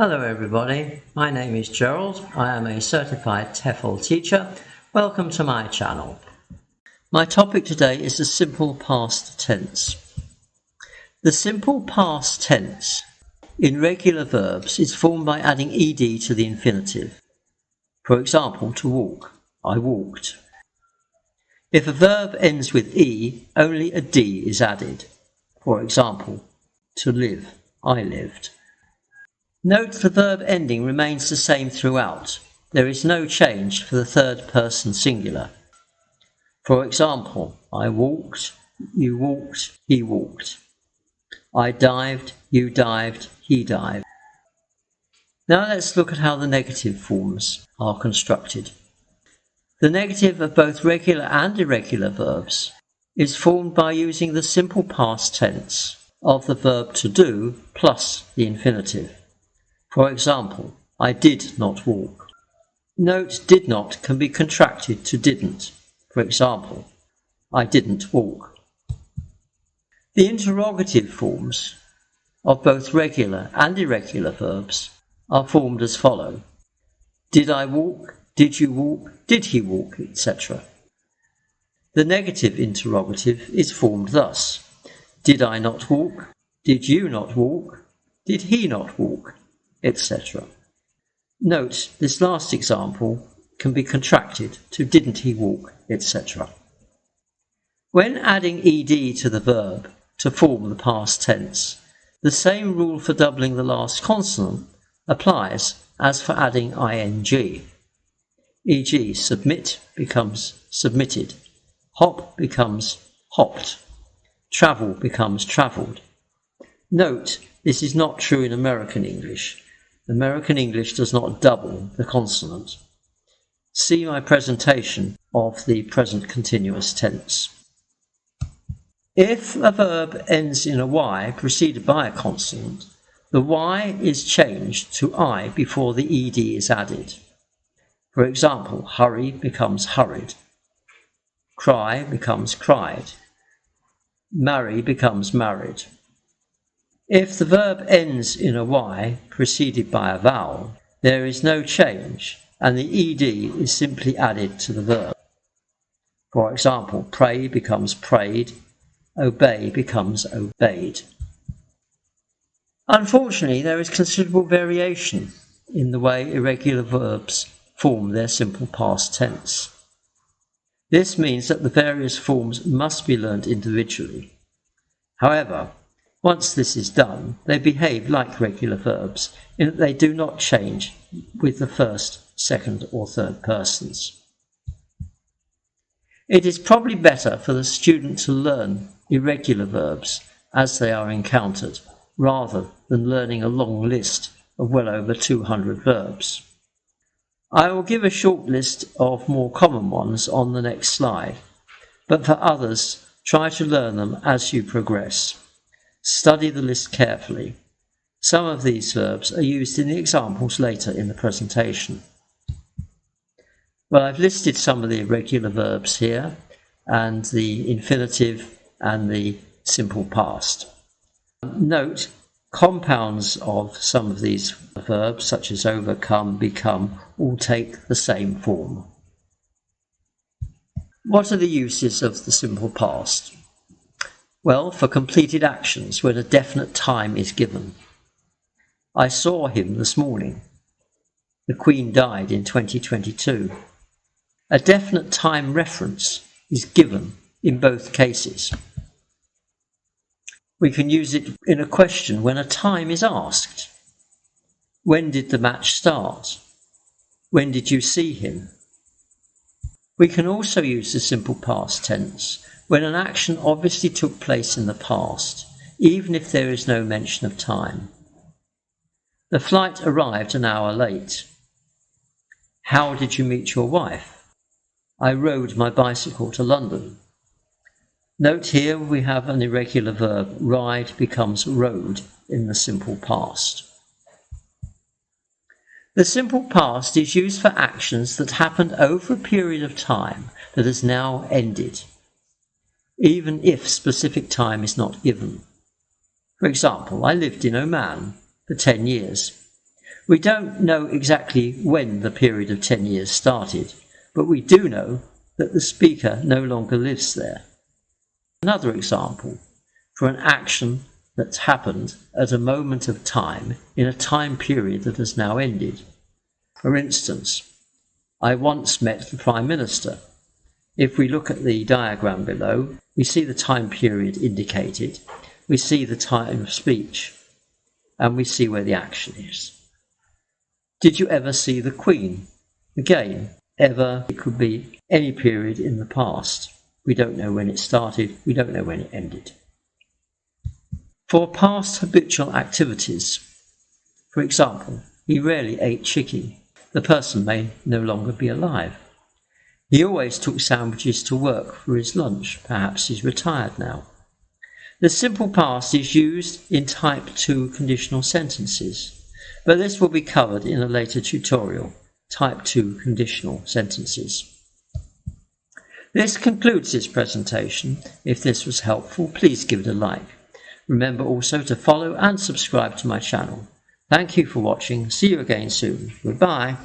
Hello everybody, my name is Gerald. I am a certified TEFL teacher. Welcome to my channel. My topic today is the simple past tense. The simple past tense in regular verbs is formed by adding ed to the infinitive. For example, to walk, I walked. If a verb ends with e, only a d is added. For example, to live, I lived. Note the verb ending remains the same throughout. There is no change for the third person singular. For example, I walked, you walked, he walked. I dived, you dived, he dived. Now let's look at how the negative forms are constructed. The negative of both regular and irregular verbs is formed by using the simple past tense of the verb to do plus the infinitive. For example, I did not walk. Note did not can be contracted to didn't. For example, I didn't walk. The interrogative forms of both regular and irregular verbs are formed as follows. Did I walk? Did you walk? Did he walk? Etc. The negative interrogative is formed thus. Did I not walk? Did you not walk? Did he not walk? Etc. Note this last example can be contracted to didn't he walk, etc. When adding ed to the verb to form the past tense, the same rule for doubling the last consonant applies as for adding ing. E.g., submit becomes submitted, hop becomes hopped, travel becomes travelled. Note this is not true in American English. American English does not double the consonant. See my presentation of the present continuous tense. If a verb ends in a y preceded by a consonant, the y is changed to I before the ed is added. For example, hurry becomes hurried, cry becomes cried, marry becomes married. If the verb ends in a y preceded by a vowel, there is no change and the ed is simply added to the verb. For example, pray becomes prayed, obey becomes obeyed. Unfortunately, there is considerable variation in the way irregular verbs form their simple past tense. This means that the various forms must be learnt individually. However, once this is done, they behave like regular verbs in that they do not change with the first, second or third persons. It is probably better for the student to learn irregular verbs as they are encountered, rather than learning a long list of well over 200 verbs. I will give a short list of more common ones on the next slide, but for others, try to learn them as you progress. Study the list carefully. Some of these verbs are used in the examples later in the presentation. Well, I've listed some of the irregular verbs here, and the infinitive and the simple past. Note, compounds of some of these verbs, such as overcome, become, all take the same form. What are the uses of the simple past? Well, for completed actions when a definite time is given. I saw him this morning. The Queen died in 2022. A definite time reference is given in both cases. We can use it in a question when a time is asked. When did the match start? When did you see him? We can also use the simple past tense when an action obviously took place in the past, even if there is no mention of time. The flight arrived an hour late. How did you meet your wife? I rode my bicycle to London. Note here we have an irregular verb, ride becomes rode in the simple past. The simple past is used for actions that happened over a period of time that has now ended, even if specific time is not given. For example, I lived in Oman for 10 years. We don't know exactly when the period of 10 years started, but we do know that the speaker no longer lives there. Another example, for an action that's happened at a moment of time in a time period that has now ended. For instance, I once met the Prime Minister. If we look at the diagram below, we see the time period indicated, we see the time of speech, and we see where the action is. Did you ever see the Queen? Again, ever, it could be any period in the past. We don't know when it started, we don't know when it ended. For past habitual activities, for example, he rarely ate chicken. The person may no longer be alive. He always took sandwiches to work for his lunch. Perhaps he's retired now. The simple past is used in type 2 conditional sentences, but this will be covered in a later tutorial, type 2 conditional sentences. This concludes this presentation. If this was helpful, please give it a like. Remember also to follow and subscribe to my channel. Thank you for watching. See you again soon. Goodbye.